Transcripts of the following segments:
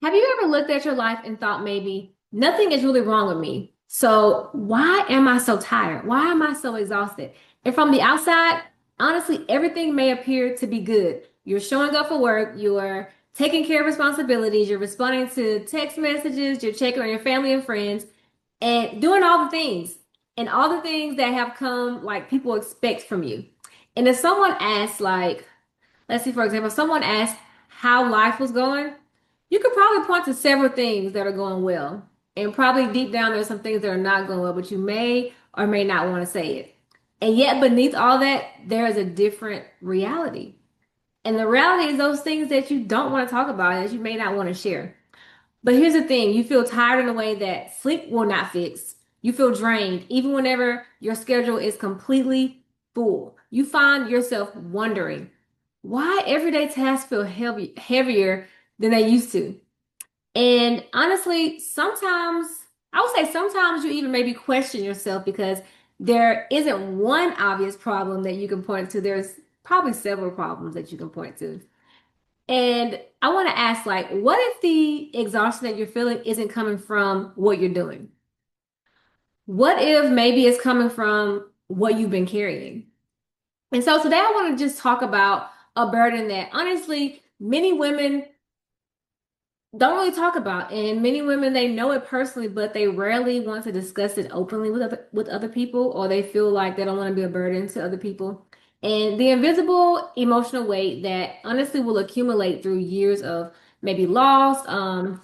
Have you ever looked at your life and thought maybe nothing is really wrong with me? So why am I so tired? Why am I so exhausted? And from the outside, honestly, everything may appear to be good. You're showing up for work, you're taking care of responsibilities, you're responding to text messages, you're checking on your family and friends, and doing all the things and all the things that have come like people expect from you. And if someone asks, like, let's see, for example, someone asked how life was going, you could probably point to several things that are going well. And probably deep down, there's some things that are not going well, but you may or may not want to say it. And yet, beneath all that, there is a different reality. And the reality is those things that you don't want to talk about, that you may not want to share. But here's the thing, you feel tired in a way that sleep will not fix. You feel drained, even whenever your schedule is completely full. You find yourself wondering why everyday tasks feel heavier than they used to. And honestly, sometimes, I would say sometimes you even maybe question yourself because there isn't one obvious problem that you can point to. There's probably several problems that you can point to. And I want to ask, like, what if the exhaustion that you're feeling isn't coming from what you're doing? What if maybe it's coming from what you've been carrying? And so today I want to just talk about a burden that honestly many women don't really talk about. And many women, they know it personally, but they rarely want to discuss it openly with other people, or they feel like they don't want to be a burden to other people. And the invisible emotional weight that honestly will accumulate through years of maybe loss,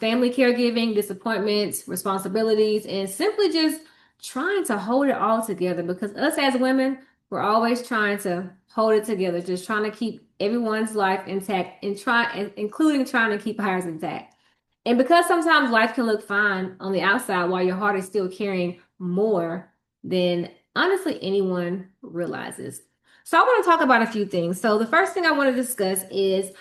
family caregiving, disappointments, responsibilities, and simply just trying to hold it all together. Because us as women, we're always trying to hold it together, just trying to keep everyone's life intact and including trying to keep ours intact. And because sometimes life can look fine on the outside while your heart is still carrying more than honestly anyone realizes. So I want to talk about a few things. So the first thing I want to discuss is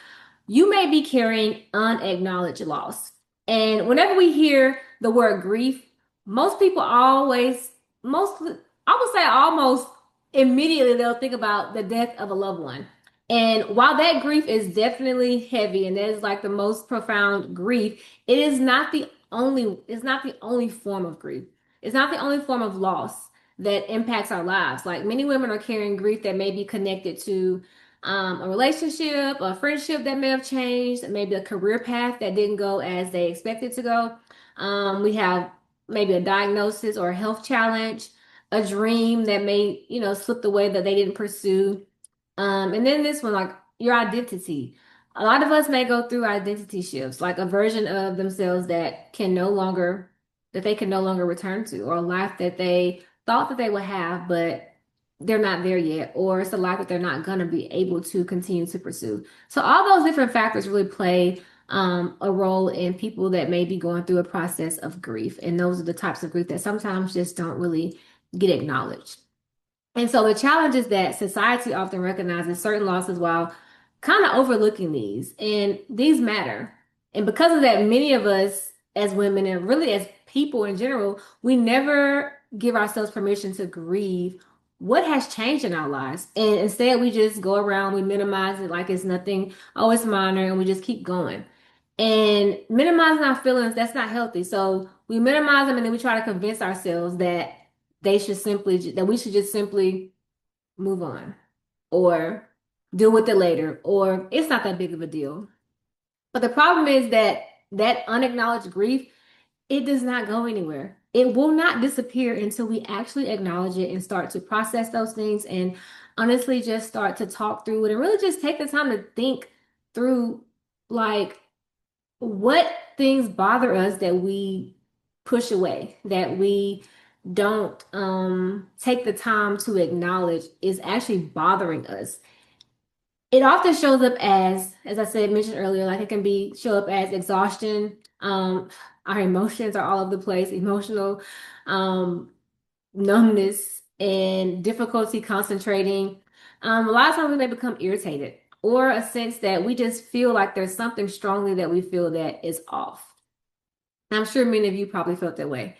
you may be carrying unacknowledged loss. And whenever we hear the word grief, most people always, most, I would say almost immediately they'll think about the death of a loved one. And while that grief is definitely heavy and that is like the most profound grief, it's not the only form of grief. It's not the only form of loss that impacts our lives. Like many women are carrying grief that may be connected to a relationship, a friendship that may have changed, maybe a career path that didn't go as they expected to go. We have maybe a diagnosis or a health challenge, a dream that may, slip the way that they didn't pursue. And then this one, like your identity. A lot of us may go through identity shifts, like a version of themselves that they can no longer return to, or a life that they thought that they would have, but they're not there yet, or it's a life that they're not going to be able to continue to pursue. So all those different factors really play a role in people that may be going through a process of grief. And those are the types of grief that sometimes just don't really get acknowledged. And so the challenge is that society often recognizes certain losses while kind of overlooking these, and these matter. And because of that, many of us as women and really as people in general, we never give ourselves permission to grieve what has changed in our lives. And instead, we just go around, we minimize it like it's nothing, oh, it's minor, and we just keep going. And minimizing our feelings, that's not healthy. So we minimize them and then we try to convince ourselves that that we should just simply move on or deal with it later or it's not that big of a deal. But the problem is that that unacknowledged grief, it does not go anywhere. It will not disappear until we actually acknowledge it and start to process those things and honestly just start to talk through it and really just take the time to think through like what things bother us that we push away, that we don't take the time to acknowledge is actually bothering us. It often shows up as I said, mentioned earlier, like it can be show up as exhaustion. Our emotions are all over the place, emotional numbness and difficulty concentrating. A lot of times we may become irritated or a sense that we just feel like there's something strongly that we feel that is off. I'm sure many of you probably felt that way.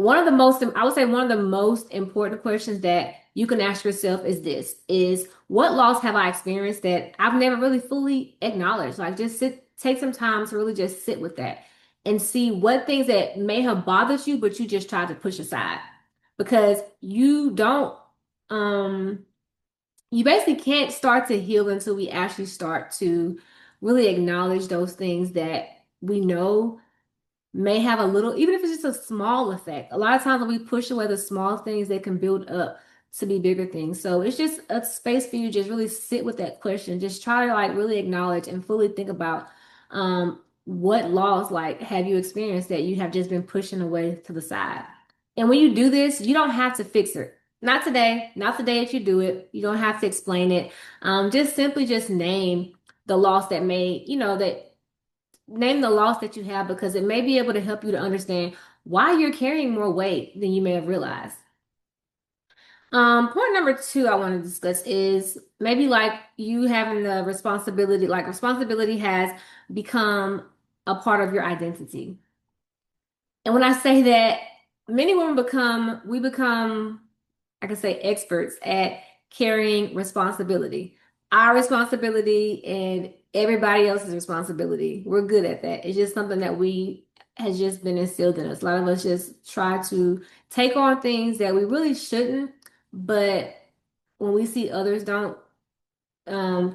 I would say one of the most important questions that you can ask yourself is this, is what loss have I experienced that I've never really fully acknowledged? Like just take some time to really just sit with that and see what things that may have bothered you, but you just tried to push aside because um, you basically can't start to heal until we actually start to really acknowledge those things that we know may have a little, even if it's just a small effect. A lot of times when we push away the small things, they can build up to be bigger things. So it's just a space for you to just really sit with that question. Just try to like really acknowledge and fully think about what loss like have you experienced that you have just been pushing away to the side. And when you do this, you don't have to fix it. Not today, not the day that you do it. You don't have to explain it. Just simply just name the loss that may, that name the loss that you have because it may be able to help you to understand why you're carrying more weight than you may have realized. Point number two I want to discuss is maybe like you having the responsibility, like responsibility has become a part of your identity. And when I say that, many women we become, I can say, experts at carrying responsibility. Our responsibility and everybody else's responsibility. We're good at that. It's just something that we has just been instilled in us. A lot of us just try to take on things that we really shouldn't, but when we see others don't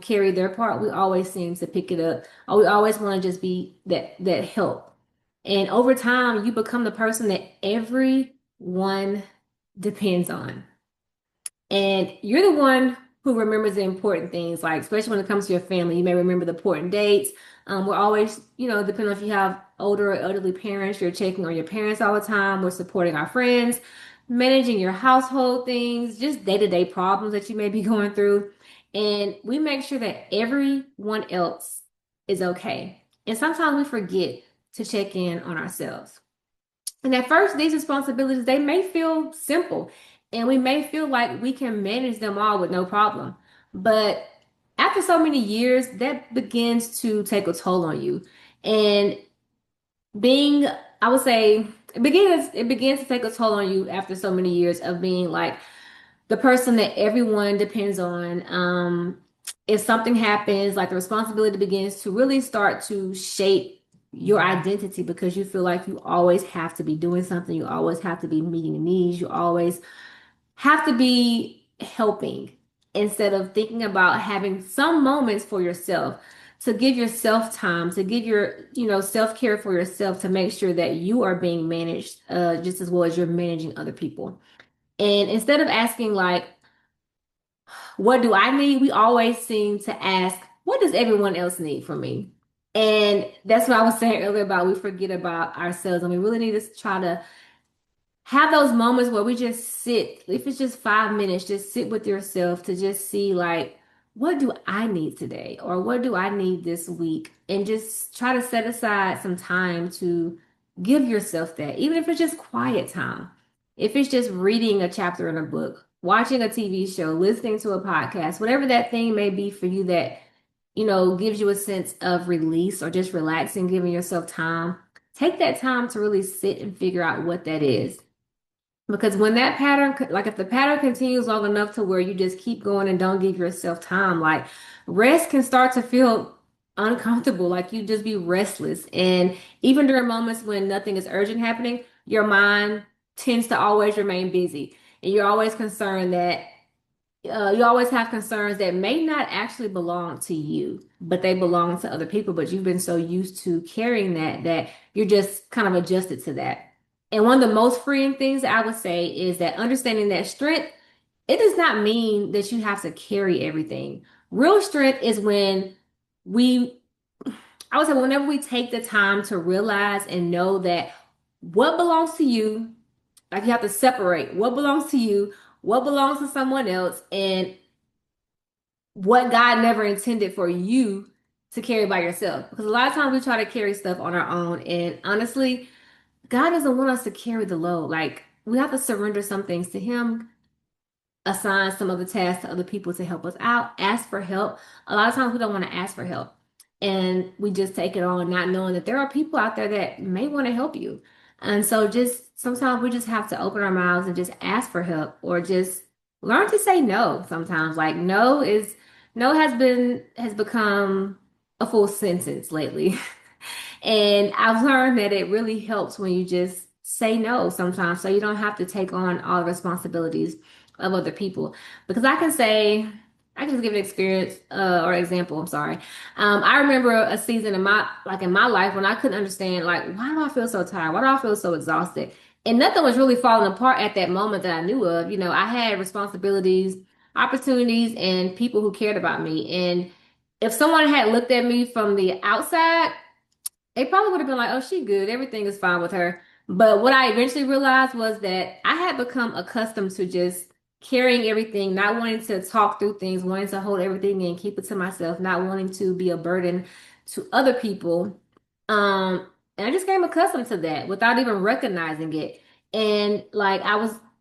carry their part, we always seem to pick it up. Or we always want to just be that help. And over time, you become the person that everyone depends on. And you're the one who remembers the important things, like especially when it comes to your family, you may remember the important dates. We're always, depending on if you have older or elderly parents, you're checking on your parents all the time. We're supporting our friends, managing your household things, just day-to-day problems that you may be going through. And we make sure that everyone else is okay. And sometimes we forget to check in on ourselves. And at first, these responsibilities, they may feel simple and we may feel like we can manage them all with no problem. But after so many years, that begins to take a toll on you. And being, I would say, it begins to take a toll on you after so many years of being like the person that everyone depends on. If something happens, like the responsibility begins to really start to shape your identity because you feel like you always have to be doing something, you always have to be meeting needs, you always have to be helping instead of thinking about having some moments for yourself to give yourself time to give your self-care for yourself to make sure that you are being managed just as well as you're managing other people. And instead of asking like, what do I need? We always seem to ask, what does everyone else need from me? And that's what I was saying earlier about we forget about ourselves and we really need to try to have those moments where we just sit, if it's just 5 minutes, just sit with yourself to just see like, what do I need today? Or what do I need this week? And just try to set aside some time to give yourself that, even if it's just quiet time. If it's just reading a chapter in a book, watching a TV show, listening to a podcast, whatever that thing may be for you that, gives you a sense of release or just relaxing, giving yourself time. Take that time to really sit and figure out what that is. Because when that pattern, like if the pattern continues long enough to where you just keep going and don't give yourself time, like rest can start to feel uncomfortable, like you just be restless. And even during moments when nothing is urgent happening, your mind tends to always remain busy. And you're always concerned that you always have concerns that may not actually belong to you, but they belong to other people. But you've been so used to carrying that you're just kind of adjusted to that. And one of the most freeing things I would say is that understanding that strength, it does not mean that you have to carry everything. Real strength is when we, I would say, whenever we take the time to realize and know that what belongs to you, like you have to separate what belongs to you, what belongs to someone else, and what God never intended for you to carry by yourself. Because a lot of times we try to carry stuff on our own. And honestly, God doesn't want us to carry the load. Like we have to surrender some things to Him, assign some other tasks to other people to help us out, ask for help. A lot of times we don't want to ask for help. And we just take it on, not knowing that there are people out there that may want to help you. And so just sometimes we just have to open our mouths and just ask for help or just learn to say no sometimes. Like no has become a full sentence lately. And I've learned that it really helps when you just say no sometimes so you don't have to take on all the responsibilities of other people. Because I can just give an experience or example, I'm sorry. I remember a season in my life when I couldn't understand like why do I feel so tired? Why do I feel so exhausted? And nothing was really falling apart at that moment that I knew of. You know, I had responsibilities, opportunities, and people who cared about me. And if someone had looked at me from the outside, they probably would have been like, oh, she good. Everything is fine with her. But what I eventually realized was that I had become accustomed to just carrying everything, not wanting to talk through things, wanting to hold everything in, keep it to myself, not wanting to be a burden to other people. And I just became accustomed to that without even recognizing it. And like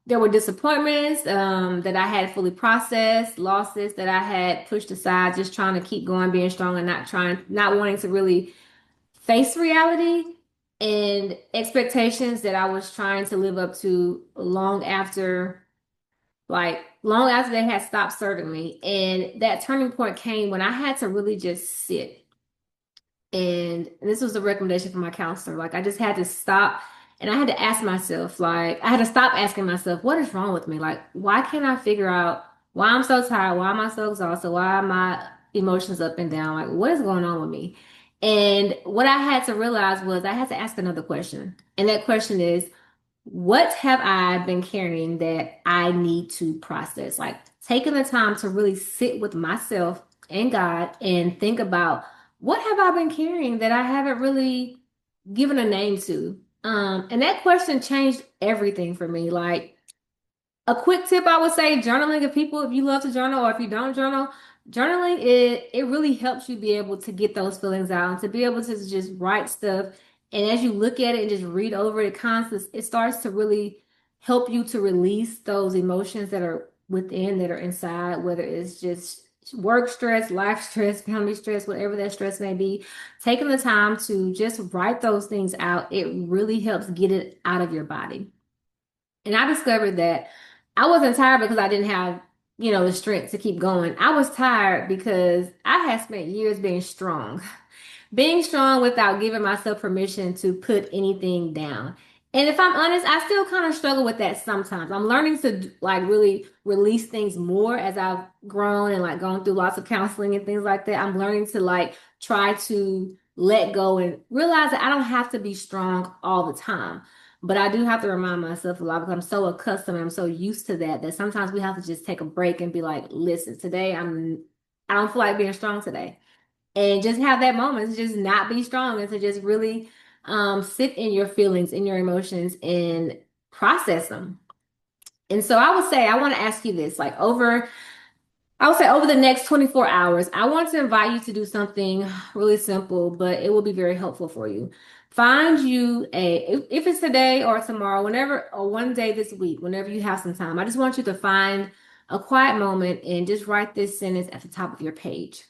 there were disappointments that I had fully processed, losses that I had pushed aside, just trying to keep going, being strong and not wanting to really face reality and expectations that I was trying to live up to long after they had stopped serving me. And that turning point came when I had to really just sit. And this was a recommendation from my counselor. Like I just had to stop and I had to ask myself, like, I had to stop asking myself, what is wrong with me? Like, why can't I figure out why I'm so tired? Why am I so exhausted? Why are my emotions up and down? Like, what is going on with me? And what I had to realize was I had to ask another question. And that question is, what have I been carrying that I need to process? Like taking the time to really sit with myself and God and think about what have I been carrying that I haven't really given a name to? And that question changed everything for me. Like a quick tip I would say journaling if you love to journal or if you don't journal, journaling it really helps you be able to get those feelings out and to be able to just write stuff. And as you look at it and just read over it constantly, it starts to really help you to release those emotions that are within, that are inside, whether it's just work stress, life stress, family stress, whatever that stress may be. Taking the time to just write those things out, it really helps get it out of your body. And I discovered that I wasn't tired because I didn't have, the strength to keep going. I was tired because I had spent years being strong, being strong without giving myself permission to put anything down. And if I'm honest, I still kind of struggle with that sometimes. I'm learning to like really release things more as I've grown and like gone through lots of counseling and things like that. I'm learning to like try to let go and realize that I don't have to be strong all the time. But I do have to remind myself a lot because I'm so accustomed, I'm so used to that sometimes we have to just take a break and be like, listen, I don't feel like being strong today and just have that moment to just not be strong and to just really sit in your feelings, in your emotions, and process them. And so I want to ask you this, I would say over the next 24 hours, I want to invite you to do something really simple, but it will be very helpful for you. Find you if it's today or tomorrow, whenever, or one day this week, whenever you have some time, I just want you to find a quiet moment and just write this sentence at the top of your page.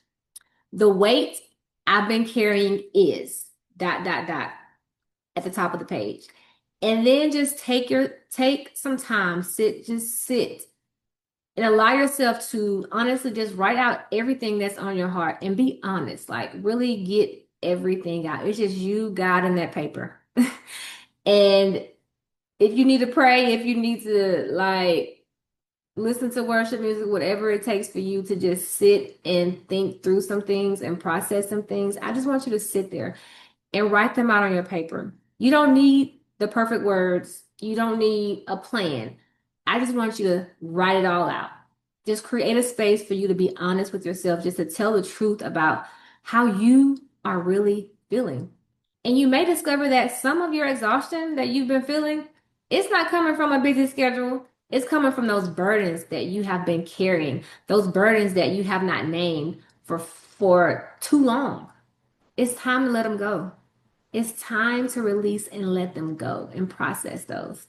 The weight I've been carrying is dot, dot, dot at the top of the page. And then just take some time, sit and allow yourself to honestly just write out everything that's on your heart and be honest. Like really get everything out. It's just you, God, and that paper. And if you need to pray, if you need to like listen to worship music, whatever it takes for you to just sit and think through some things and process some things, I just want you to sit there and write them out on your paper. You don't need the perfect words. You don't need a plan. I just want you to write it all out. Just create a space for you to be honest with yourself, just to tell the truth about how you are really feeling. And you may discover that some of your exhaustion that you've been feeling, it's not coming from a busy schedule. It's coming from those burdens that you have been carrying, those burdens that you have not named for too long. It's time to let them go. It's time to release and let them go and process those.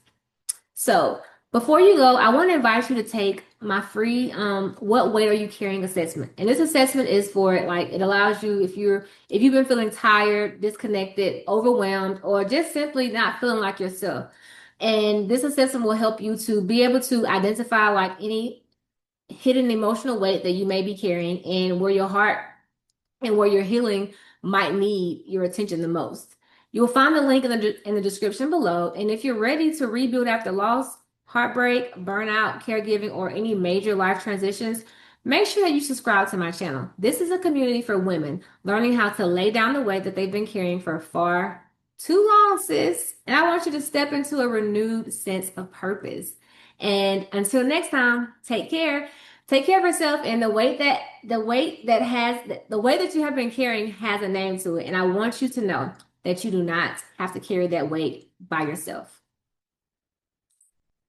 So, before you go, I want to invite you to take my free what weight are you carrying assessment. And this assessment is for like it allows you if you've been feeling tired, disconnected, overwhelmed, or just simply not feeling like yourself. And this assessment will help you to be able to identify like any hidden emotional weight that you may be carrying and where your heart and where your healing might need your attention the most. You'll find the link in the description below. And if you're ready to rebuild after loss, heartbreak, burnout, caregiving, or any major life transitions, make sure that you subscribe to my channel. This is a community for women learning how to lay down the weight that they've been carrying for far too long, sis. And I want you to step into a renewed sense of purpose. And until next time, take care. Take care of yourself, and the weight that you have been carrying has a name to it. And I want you to know that you do not have to carry that weight by yourself.